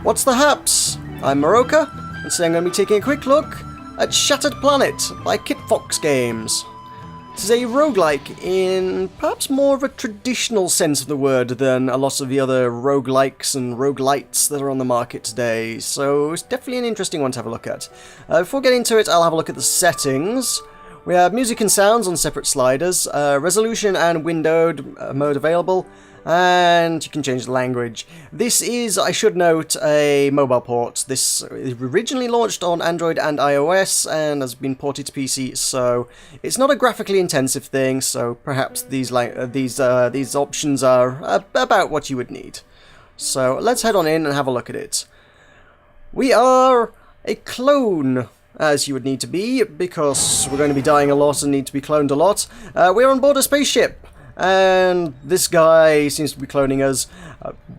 What's the haps? I'm Meroka, and today I'm going to be taking a quick look at Shattered Planet by Kitfox Games. This is a roguelike in perhaps more of a traditional sense of the word than a lot of the other roguelikes and roguelites that are on the market today, so it's definitely an interesting one to have a look at. Before getting into it, I'll have a look at the settings. We have music and sounds on separate sliders, resolution and windowed mode available, and you can change the language. This is, I should note, a mobile port. This originally launched on Android and iOS and has been ported to PC, so it's not a graphically intensive thing, so perhaps these options are about what you would need. So let's head on in and have a look at it. We are a clone, as you would need to be, because we're going to be dying a lot and need to be cloned a lot. We're on board a spaceship, and this guy seems to be cloning us.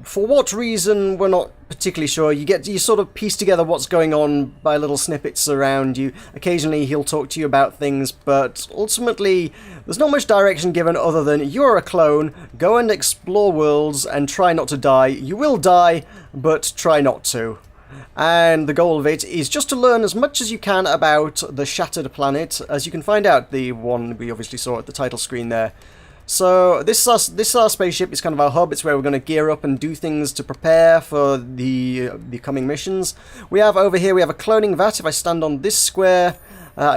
For what reason, we're not particularly sure. You sort of piece together what's going on by little snippets around you. Occasionally he'll talk to you about things, but ultimately there's not much direction given other than you're a clone, go and explore worlds and try not to die. You will die, but try not to. And the goal of it is just to learn as much as you can about the Shattered Planet, as you can find out, the one we obviously saw at the title screen there. So this is our spaceship. It's kind of our hub. It's where we're going to gear up and do things to prepare for the coming missions. We have over here, we have a cloning vat. If I stand on this square,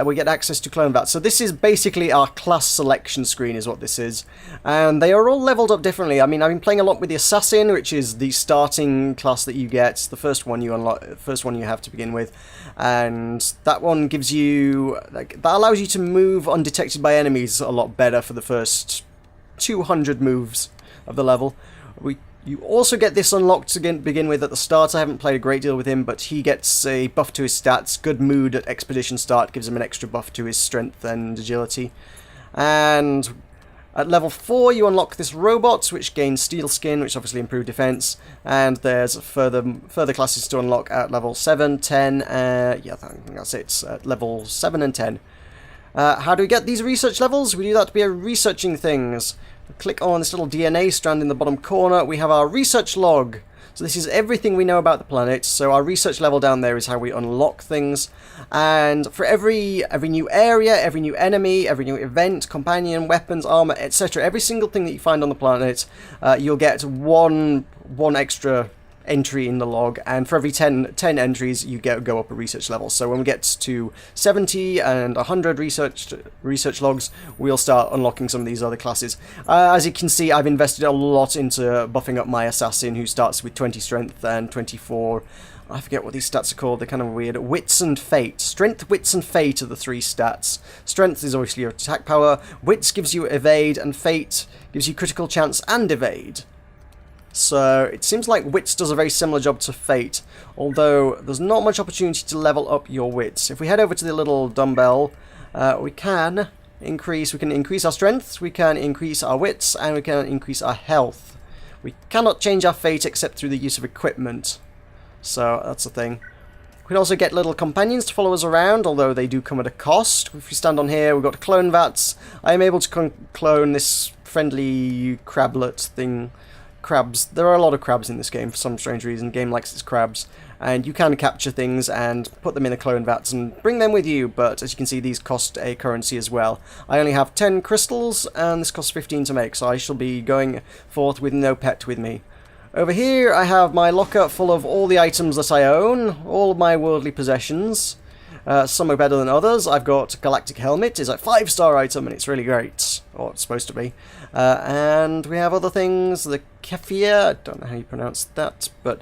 we get access to clone vats. So this is basically our class selection screen is what this is. And they are all leveled up differently. I mean, I've been playing a lot with the Assassin, which is the starting class that you get, the first one you unlock, first one you have to begin with. And that one gives you, that allows you to move undetected by enemies a lot better for the first 200 moves of the level. You also get this unlocked to begin with at the start. I haven't played a great deal with him, but he gets a buff to his stats. Good mood at Expedition start gives him an extra buff to his strength and agility. And at level 4 you unlock this robot, which gains steel skin, which obviously improves defense. And there's further classes to unlock at level 7, 10, yeah, I think that's it, at level 7 and 10. How do we get these research levels? We do that by researching things. Click on this little DNA strand in the bottom corner. We have our research log. So this is everything we know about the planet. So our research level down there is how we unlock things. And for every new area, every new enemy, every new event, companion, weapons, armor, etc., every single thing that you find on the planet, you'll get one extra entry in the log, and for every 10 entries you go up a research level. So when we get to 70 and 100 research logs, we'll start unlocking some of these other classes. As you can see, I've invested a lot into buffing up my assassin, who starts with 20 strength and 24, I forget what these stats are called, they're kind of weird, wits and fate. Strength, wits and fate are the three stats. Strength is obviously your attack power, wits gives you evade, and fate gives you critical chance and evade. So it seems like Wits does a very similar job to Fate, although there's not much opportunity to level up your Wits. If we head over to the little dumbbell, we can increase our strength, we can increase our Wits, and we can increase our health. We cannot change our Fate except through the use of equipment, so that's the thing. We can also get little companions to follow us around, although they do come at a cost. If we stand on here, we've got clone vats. I am able to clone this friendly crablet thing. Crabs. There are a lot of crabs in this game for some strange reason. The game likes its crabs, and you can capture things and put them in the clone vats and bring them with you, but as you can see, these cost a currency as well. I only have 10 crystals, and this costs 15 to make, so I shall be going forth with no pet with me. Over here I have my locker full of all the items that I own, all of my worldly possessions. Some are better than others. I've got Galactic Helmet, it's a 5-star item and it's really great, or it's supposed to be. And we have other things, the Kefir, I don't know how you pronounce that, but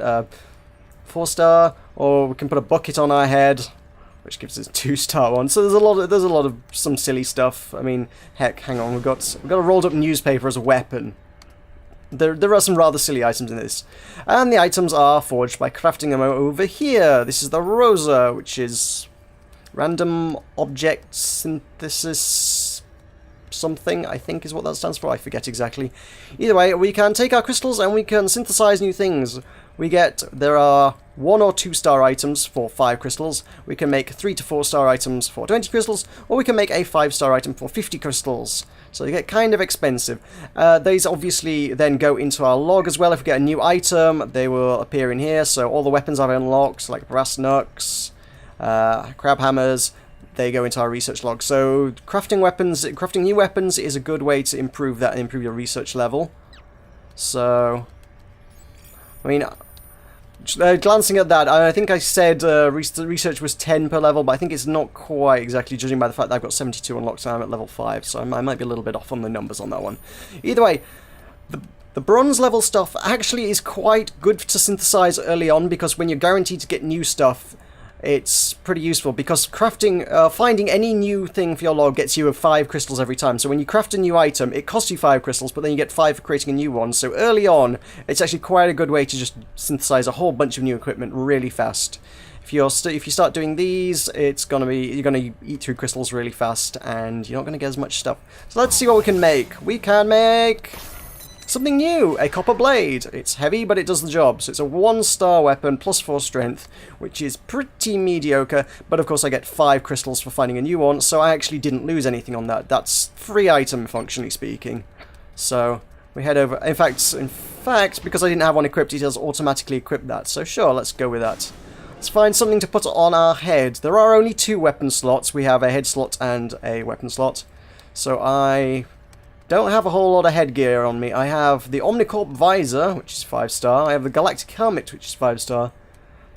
4-star, or we can put a bucket on our head, which gives us a 2-star one. So there's a lot of some silly stuff. I mean, heck, hang on, we've got a rolled up newspaper as a weapon. There are some rather silly items in this. And the items are forged by crafting them over here. This is the Rosa, which is Random Object Synthesis something, I think is what that stands for. I forget exactly. Either way, we can take our crystals and we can synthesize new things. There are 1 or 2 star items for 5 crystals. We can make 3 to 4 star items for 20 crystals, or we can make a 5 star item for 50 crystals. So they get kind of expensive. These obviously then go into our log as well. If we get a new item, they will appear in here. So all the weapons I've unlocked, like brass knucks, crab hammers, they go into our research log. So crafting new weapons is a good way to improve that and improve your research level. So, I mean, glancing at that, I think I said research was 10 per level, but I think it's not quite exactly, judging by the fact that I've got 72 unlocked and I'm at level 5, so I might be a little bit off on the numbers on that one. Either way, the bronze level stuff actually is quite good to synthesize early on, because when you're guaranteed to get new stuff, it's pretty useful, because finding any new thing for your log gets you 5 crystals every time. So when you craft a new item, it costs you 5 crystals, but then you get 5 for creating a new one. So early on, it's actually quite a good way to just synthesize a whole bunch of new equipment really fast. If you start doing these, you're gonna eat through crystals really fast, and you're not gonna get as much stuff. So let's see what we can make. We can make something new, a copper blade. It's heavy, but it does the job. So it's a 1-star weapon, plus 4 strength, which is pretty mediocre. But of course I get 5 crystals for finding a new one, so I actually didn't lose anything on that. That's free item, functionally speaking. So we head over. In fact, because I didn't have one equipped, it does automatically equip that. So sure, let's go with that. Let's find something to put on our head. There are only 2 weapon slots. We have a head slot and a weapon slot. So I don't have a whole lot of headgear on me. I have the Omnicorp visor, which is 5-star. I have the Galactic helmet, which is 5-star.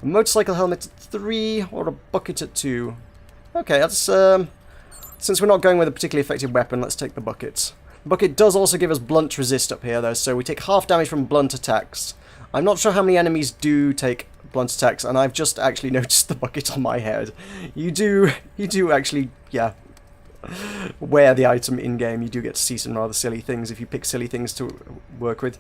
A motorcycle helmet at 3, or a bucket at 2. Okay, that's since we're not going with a particularly effective weapon, let's take the bucket. The bucket does also give us blunt resist up here, though, so we take half damage from blunt attacks. I'm not sure how many enemies do take blunt attacks, and I've just actually noticed the bucket on my head. You do actually, yeah, wear the item in-game. You do get to see some rather silly things if you pick silly things to work with.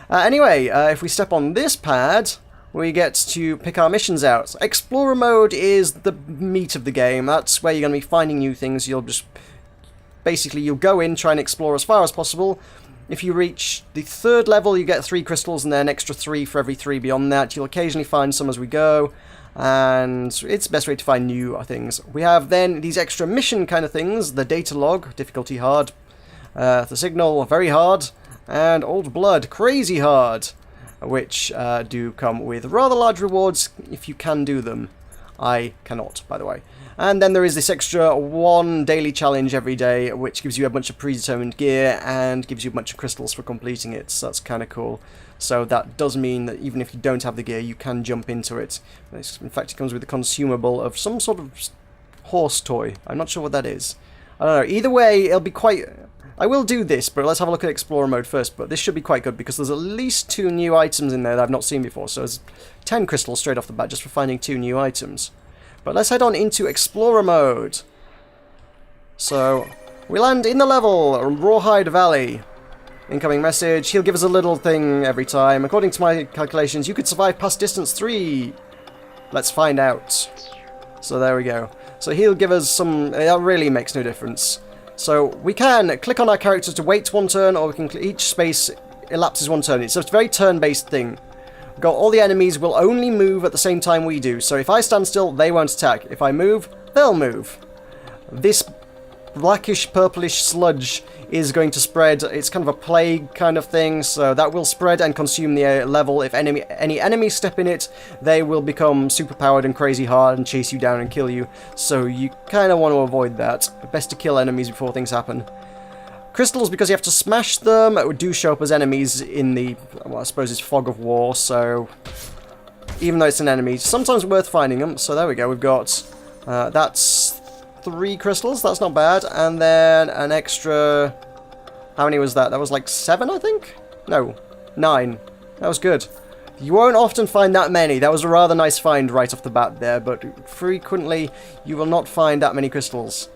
Anyway, if we step on this pad, we get to pick our missions out. Explorer mode is the meat of the game. That's where you're going to be finding new things. You'll go in, try and explore as far as possible. If you reach the 3rd level, you get 3 crystals, and then an extra 3 for every 3 beyond that. You'll occasionally find some as we go, and it's the best way to find new things. We have then these extra mission kind of things: the data log, difficulty hard, the signal, very hard, and old blood, crazy hard, which do come with rather large rewards if you can do them. I cannot, by the way. And then there is this extra 1 daily challenge every day, which gives you a bunch of predetermined gear and gives you a bunch of crystals for completing it, so that's kind of cool. So that does mean that even if you don't have the gear, you can jump into it. In fact, it comes with a consumable of some sort of horse toy. I'm not sure what that is. I don't know. Either way, it'll be quite... I will do this, but let's have a look at Explorer mode first. But this should be quite good, because there's at least 2 new items in there that I've not seen before. So it's 10 crystals straight off the bat just for finding 2 new items. But let's head on into Explorer mode. So we land in the level, Rawhide Valley. Incoming message. He'll give us a little thing every time. According to my calculations, you could survive past distance 3. Let's find out. So there we go. So he'll give us some... That really makes no difference. So we can click on our characters to wait 1 turn, or we can each space elapses 1 turn. It's a very turn-based thing. Got all the enemies will only move at the same time we do. So if I stand still, they won't attack. If I move, they'll move. This blackish purplish sludge is going to spread. It's kind of a plague kind of thing, so that will spread and consume the level. If any enemies step in it, they will become superpowered and crazy hard and chase you down and kill you. So you kind of want to avoid that. Best to kill enemies before things happen. Crystals, because you have to smash them, do show up as enemies in the, well, I suppose it's Fog of War, so even though it's an enemy, sometimes worth finding them. So there we go, we've got, that's 3 crystals, that's not bad, and then an extra, how many was that? That was like 7, I think? No, 9. That was good. You won't often find that many. That was a rather nice find right off the bat there, but frequently you will not find that many crystals.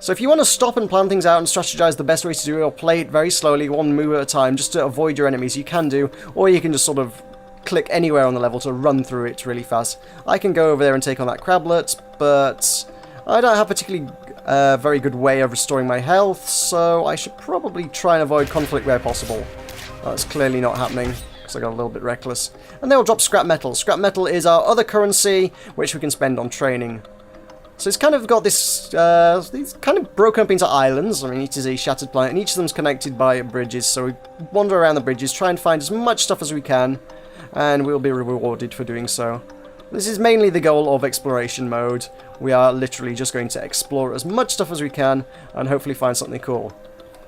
So if you want to stop and plan things out and strategize the best way to do it, or play it very slowly, 1 move at a time, just to avoid your enemies, you can do, or you can just sort of click anywhere on the level to run through it really fast. I can go over there and take on that crablet, but I don't have particularly a very good way of restoring my health, so I should probably try and avoid conflict where possible. That's clearly not happening, because I got a little bit reckless. And they'll drop scrap metal. Scrap metal is our other currency, which we can spend on training. So it's kind of got this, these kind of broken up into islands. I mean, it is a shattered planet, and each of them's connected by bridges, so we wander around the bridges, try and find as much stuff as we can, and we'll be rewarded for doing so. This is mainly the goal of exploration mode. We are literally just going to explore as much stuff as we can, and hopefully find something cool.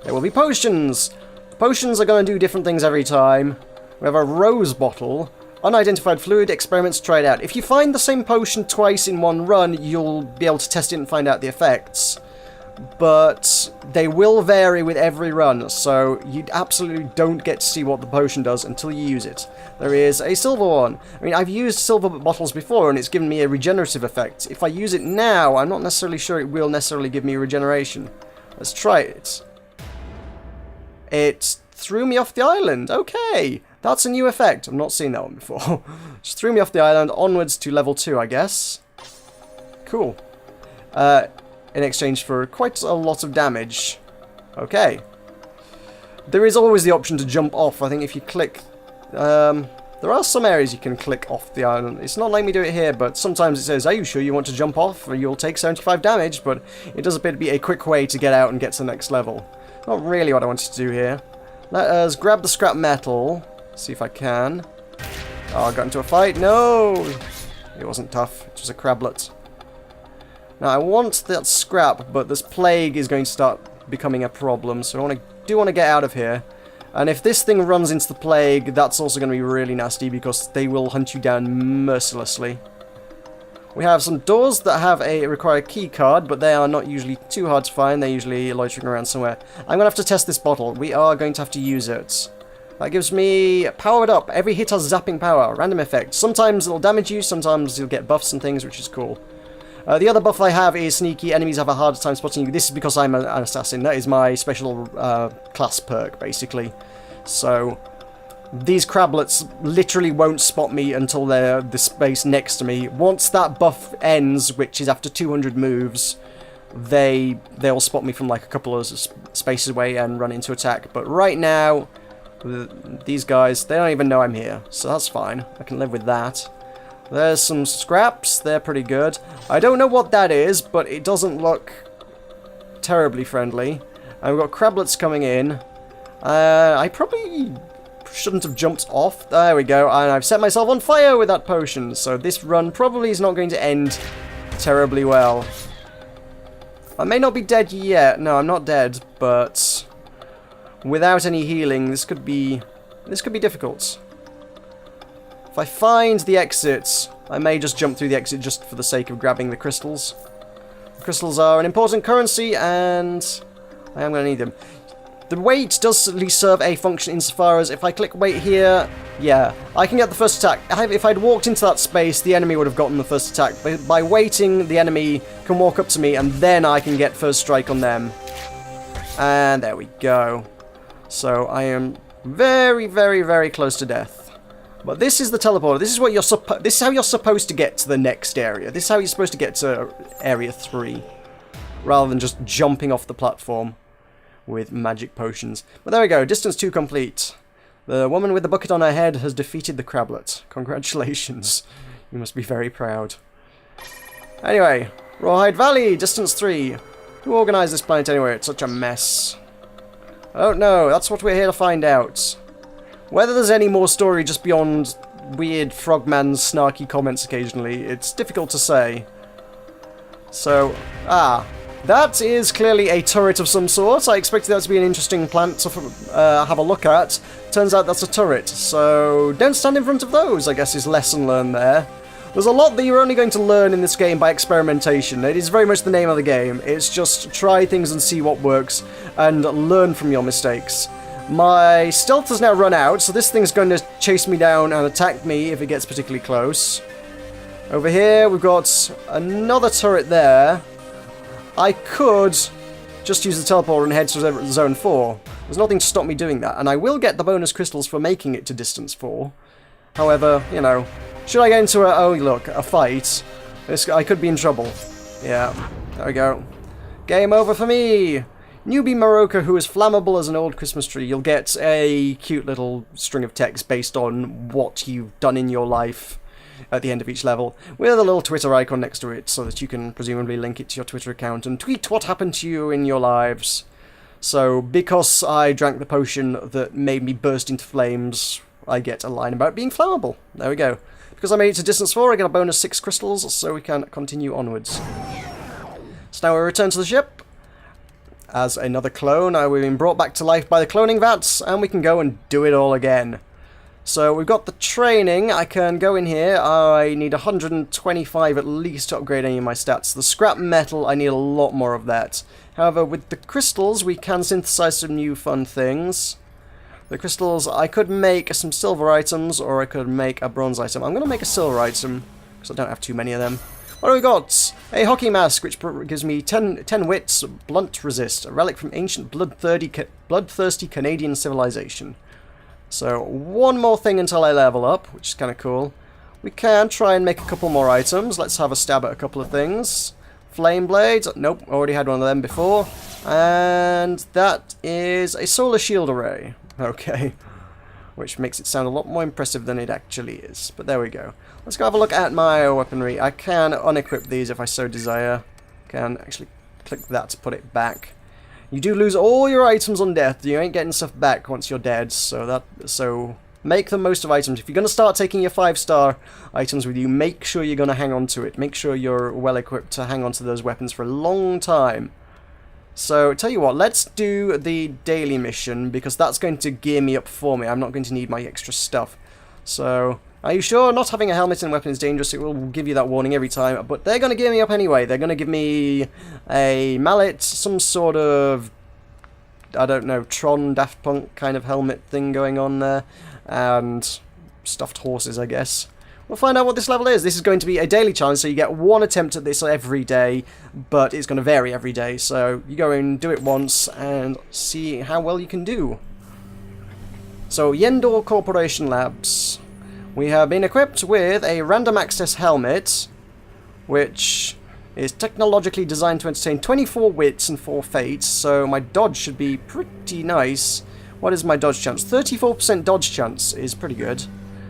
There will be potions! Potions are going to do different things every time. We have a rose bottle. Unidentified fluid, experiments tried out. If you find the same potion twice in one run, you'll be able to test it and find out the effects. But they will vary with every run, so you absolutely don't get to see what the potion does until you use it. There is a silver one. I mean, I've used silver bottles before, and it's given me a regenerative effect. If I use it now, I'm not necessarily sure it will necessarily give me regeneration. Let's try it. It threw me off the island. Okay. That's a new effect. I've not seen that one before. Just threw me off the island, onwards to level 2, I guess. Cool. In exchange for quite a lot of damage. Okay. There is always the option to jump off. I think if you click... there are some areas you can click off the island. It's not letting me do it here, but sometimes it says, are you sure you want to jump off? Or you'll take 75 damage, but it does appear to be a quick way to get out and get to the next level. Not really what I wanted to do here. Let us grab the scrap metal. See if I can. Oh, I got into a fight. No! It wasn't tough. It was a crablet. Now, I want that scrap, but this plague is going to start becoming a problem, so I do want to get out of here. And if this thing runs into the plague, that's also going to be really nasty, because they will hunt you down mercilessly. We have some doors that require a key card, but they are not usually too hard to find. They're usually loitering around somewhere. I'm going to have to test this bottle. We are going to have to use it. That gives me powered up. Every hit has zapping power. Random effect. Sometimes it'll damage you, sometimes you'll get buffs and things, which is cool. The other buff I have is sneaky. Enemies have a harder time spotting you. This is because I'm an assassin. That is my special class perk, basically. So, these crablets literally won't spot me until they're the space next to me. Once that buff ends, which is after 200 moves, they'll spot me from like a couple of spaces away and run into attack. But right now... these guys, they don't even know I'm here, so that's fine. I can live with that. There's some scraps, they're pretty good. I don't know what that is, but it doesn't look terribly friendly. And we've got crablets coming in. I probably shouldn't have jumped off. There we go, and I've set myself on fire with that potion, so this run probably is not going to end terribly well. I may not be dead yet. No, I'm not dead, but... without any healing, this could be difficult. If I find the exits, I may just jump through the exit just for the sake of grabbing the crystals. The crystals are an important currency, and I am going to need them. The weight does at least serve a function insofar as if I click weight here, yeah, I can get the first attack. If I'd walked into that space, the enemy would have gotten the first attack. But by waiting, the enemy can walk up to me, and then I can get first strike on them. And there we go. So I am very, very, very close to death. But this is the teleporter. This is what this is how you're supposed to get to the next area. This is how you're supposed to get to Area 3, rather than just jumping off the platform with magic potions. But there we go. Distance 2 complete. The woman with the bucket on her head has defeated the crablet. Congratulations. You must be very proud. Anyway, Rawhide Valley, distance 3. Who organised this planet anyway? It's such a mess. I don't know, that's what we're here to find out. Whether there's any more story just beyond weird Frogman's snarky comments occasionally, it's difficult to say. So, that is clearly a turret of some sort. I expected that to be an interesting plant to have a look at. Turns out that's a turret, so don't stand in front of those, I guess is lesson learned there. There's a lot that you're only going to learn in this game by experimentation. It is very much the name of the game. It's just try things and see what works, and learn from your mistakes. My stealth has now run out, so this thing's going to chase me down and attack me if it gets particularly close. Over here, we've got another turret there. I could just use the teleporter and head to Zone 4. There's nothing to stop me doing that, and I will get the bonus crystals for making it to Distance 4. However, you know, should I get into a fight, I could be in trouble. Yeah, there we go. Game over for me! Newbie Meroka, who is flammable as an old Christmas tree. You'll get a cute little string of text based on what you've done in your life at the end of each level, with a little Twitter icon next to it, so that you can presumably link it to your Twitter account and tweet what happened to you in your lives. So, because I drank the potion that made me burst into flames, I get a line about being flammable. There we go. Because I made it to distance 4, I get a bonus 6 crystals, so we can continue onwards. So now we return to the ship. As another clone, we've been brought back to life by the cloning vats, and we can go and do it all again. So we've got the training. I can go in here. I need 125 at least to upgrade any of my stats. The scrap metal, I need a lot more of that. However, with the crystals, we can synthesize some new fun things. The crystals, I could make some silver items, or I could make a bronze item. I'm going to make a silver item, because I don't have too many of them. What do we got? A hockey mask, which gives me 10 wits, blunt resist, a relic from ancient bloodthirsty Canadian civilization. So, one more thing until I level up, which is kind of cool. We can try and make a couple more items. Let's have a stab at a couple of things. Flame blades. Nope, already had one of them before. And that is a solar shield array. Okay. Which makes it sound a lot more impressive than it actually is. But there we go. Let's go have a look at my weaponry. I can unequip these if I so desire. Can actually click that to put it back. You do lose all your items on death. You ain't getting stuff back once you're dead. So make the most of items. If you're going to start taking your 5-star items with you, make sure you're going to hang on to it. Make sure you're well equipped to hang on to those weapons for a long time. So, tell you what, let's do the daily mission, because that's going to gear me up for me. I'm not going to need my extra stuff. So, are you sure not having a helmet and weapon is dangerous? It will give you that warning every time, but they're going to gear me up anyway. They're going to give me a mallet, some sort of, I don't know, Tron, Daft Punk kind of helmet thing going on there, and stuffed horses, I guess. We'll find out what this level is. This is going to be a daily challenge, so you get one attempt at this every day, but it's going to vary every day. So you go and do it once and see how well you can do. So, Yendor Corporation Labs. We have been equipped with a random access helmet, which is technologically designed to entertain 24 wits and 4 fates, so my dodge should be pretty nice. What is my dodge chance? 34% dodge chance is pretty good.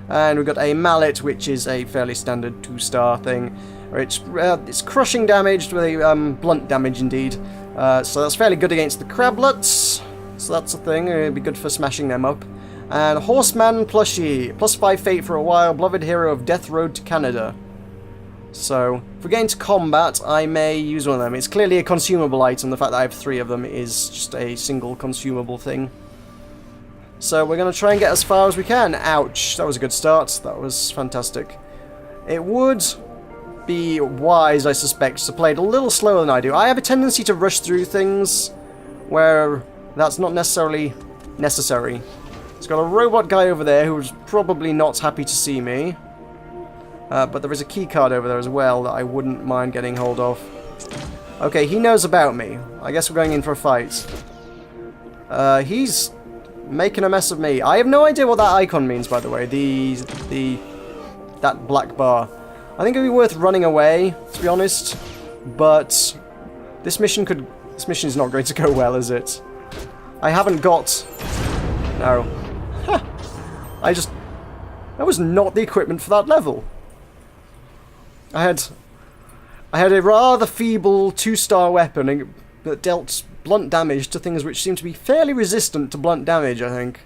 And we've got a mallet, which is a fairly standard 2-star thing. It's crushing damage with a blunt damage indeed. So that's fairly good against the crablets. So that's a thing. It'd be good for smashing them up. And Horseman Plushie. +5 fate for a while. Beloved hero of Death Road to Canada. So, if we get into combat, I may use one of them. It's clearly a consumable item. The fact that I have 3 of them is just a single consumable thing. So we're going to try and get as far as we can. Ouch, that was a good start. That was fantastic. It would be wise, I suspect, to play it a little slower than I do. I have a tendency to rush through things where that's not necessarily necessary. It's got a robot guy over there who's probably not happy to see me. But there is a key card over there as well that I wouldn't mind getting hold of. Okay, he knows about me. I guess we're going in for a fight. He's making a mess of me. I have no idea what that icon means, by the way. That black bar. I think it'd be worth running away, to be honest. But this mission is not going to go well, is it? I haven't got... No. Huh. That was not the equipment for that level. I had a rather feeble 2-star weapon that dealt blunt damage to things which seem to be fairly resistant to blunt damage, I think.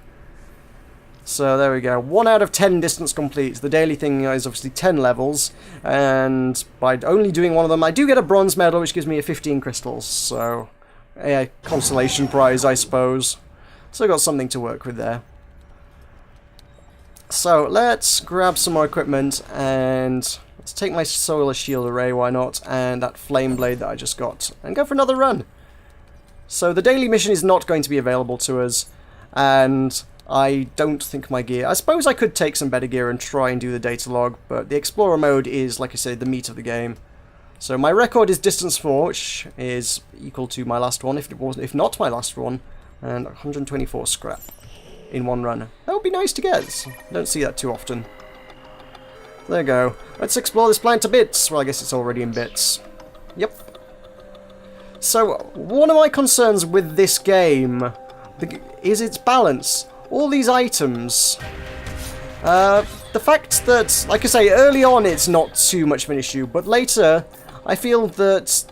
So there we go. 1 out of 10 distance complete. The daily thing is obviously 10 levels, and by only doing one of them, I do get a bronze medal, which gives me a 15 crystals. So, a consolation prize, I suppose. So I got something to work with there. So let's grab some more equipment, and let's take my solar shield array, why not, and that flame blade that I just got, and go for another run. So the daily mission is not going to be available to us, and I don't think my gear... I suppose I could take some better gear and try and do the data log, but the Explorer mode is, like I said, the meat of the game. So my record is distance 4, which is equal to my last one, if not my last one, and 124 scrap in one run. That would be nice to get. I don't see that too often. There we go. Let's explore this planet to bits. Well, I guess it's already in bits. Yep. So, one of my concerns with this game is its balance. All these items... the fact that, like I say, early on it's not too much of an issue, but later I feel that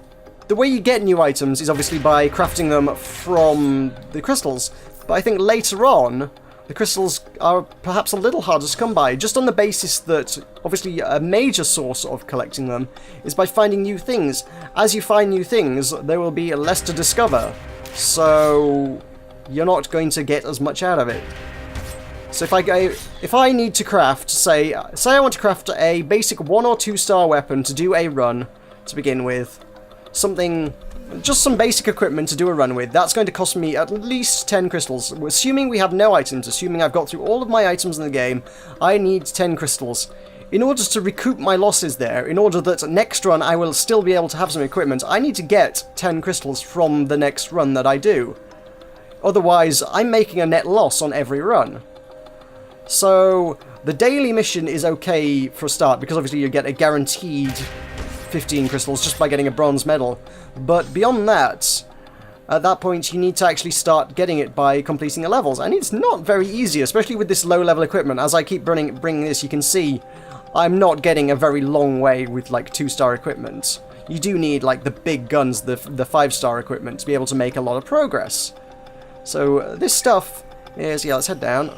the way you get new items is obviously by crafting them from the crystals, but I think later on the crystals are perhaps a little harder to come by, just on the basis that obviously a major source of collecting them is by finding new things. As you find new things, there will be less to discover, so you're not going to get as much out of it. So if I need to craft, say I want to craft a basic 1 or 2 star weapon to do a run to begin with, just some basic equipment to do a run with, that's going to cost me at least 10 crystals. Assuming we have no items, assuming I've got through all of my items in the game, I need 10 crystals. In order to recoup my losses there, in order that next run I will still be able to have some equipment, I need to get 10 crystals from the next run that I do. Otherwise, I'm making a net loss on every run. So, the daily mission is okay for a start, because obviously you get a guaranteed 15 crystals just by getting a bronze medal. But beyond that, at that point you need to actually start getting it by completing the levels. And it's not very easy, especially with this low level equipment. As I keep bringing this, you can see I'm not getting a very long way with like 2-star equipment. You do need like the big guns, the 5-star equipment, to be able to make a lot of progress. So this stuff is, yeah, let's head down.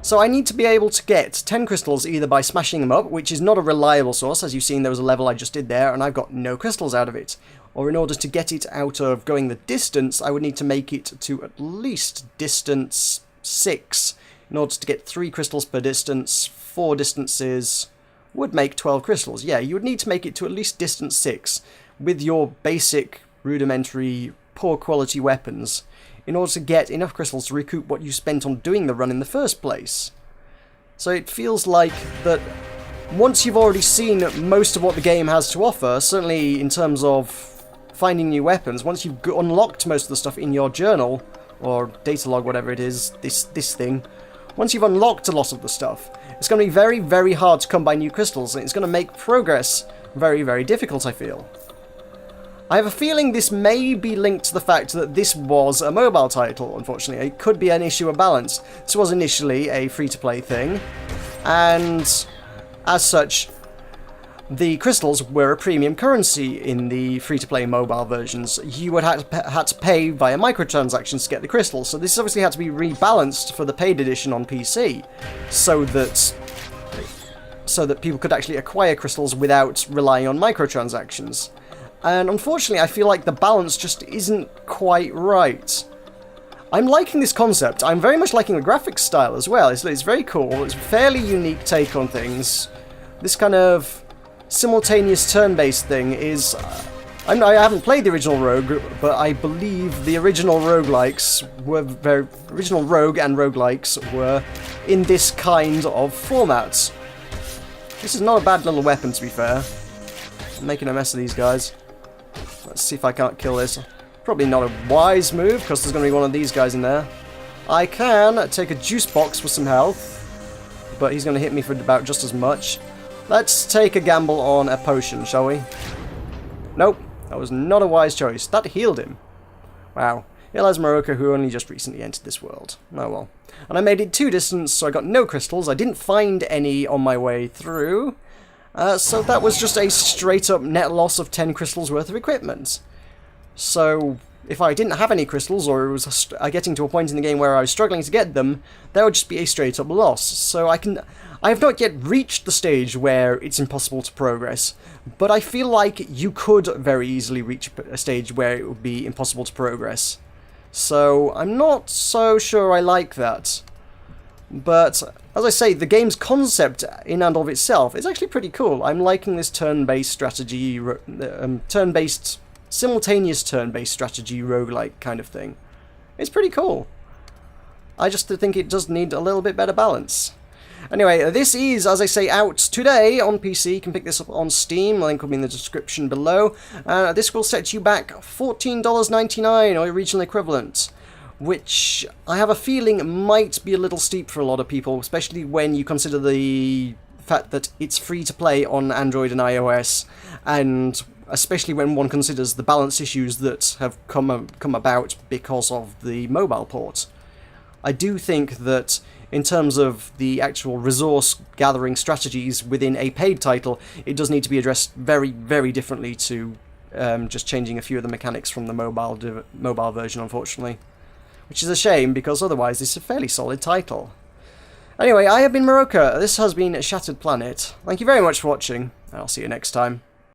So I need to be able to get 10 crystals either by smashing them up, which is not a reliable source. As you've seen, there was a level I just did there, and I've got no crystals out of it. Or in order to get it out of going the distance, I would need to make it to at least distance 6. In order to get 3 crystals per distance, 4 distances would make 12 crystals. Yeah, you would need to make it to at least distance 6 with your basic, rudimentary, poor quality weapons, in order to get enough crystals to recoup what you spent on doing the run in the first place. So it feels like that once you've already seen most of what the game has to offer, certainly in terms of finding new weapons, once you've unlocked most of the stuff in your journal, or data log, whatever it is, this thing, once you've unlocked a lot of the stuff, it's going to be very, very hard to come by new crystals, and it's going to make progress very, very difficult, I feel. I have a feeling this may be linked to the fact that this was a mobile title, unfortunately. It could be an issue of balance. This was initially a free-to-play thing, and as such, the crystals were a premium currency in the free-to-play mobile versions. You would have to pay via microtransactions to get the crystals, so this obviously had to be rebalanced for the paid edition on PC, so that people could actually acquire crystals without relying on microtransactions. And unfortunately, I feel like the balance just isn't quite right. I'm liking this concept. I'm very much liking the graphics style as well. It's very cool. It's a fairly unique take on things. This kind of simultaneous turn-based thing is... I haven't played the original Rogue, but I believe the original roguelikes were original Rogue and roguelikes were in this kind of format. This is not a bad little weapon, to be fair. I'm making a mess of these guys. Let's see if I can't kill this. Probably not a wise move, because there's going to be one of these guys in there. I can take a juice box for some health, but he's going to hit me for about just as much. Let's take a gamble on a potion, shall we? Nope, that was not a wise choice. That healed him. Wow. Ill as Meroka, who only just recently entered this world. Oh well. And I made it 2 distance, so I got no crystals. I didn't find any on my way through. So that was just a straight-up net loss of 10 crystals worth of equipment. So if I didn't have any crystals, or it was getting to a point in the game where I was struggling to get them, that would just be a straight-up loss. So I have not yet reached the stage where it's impossible to progress, but I feel like you could very easily reach a stage where it would be impossible to progress. So I'm not so sure I like that. But, as I say, the game's concept in and of itself is actually pretty cool. I'm liking this turn-based strategy, simultaneous turn-based strategy roguelike kind of thing. It's pretty cool. I just think it does need a little bit better balance. Anyway, this is, as I say, out today on PC. You can pick this up on Steam. The link will be in the description below. This will set you back $14.99, or your regional equivalent, which I have a feeling might be a little steep for a lot of people, especially when you consider the fact that it's free to play on Android and iOS, and especially when one considers the balance issues that have come about because of the mobile port. I do think that in terms of the actual resource gathering strategies within a paid title, it does need to be addressed very, very differently to just changing a few of the mechanics from the mobile version, unfortunately. Which is a shame, because otherwise it's a fairly solid title. Anyway, I have been Meroka. This has been Shattered Planet. Thank you very much for watching, and I'll see you next time.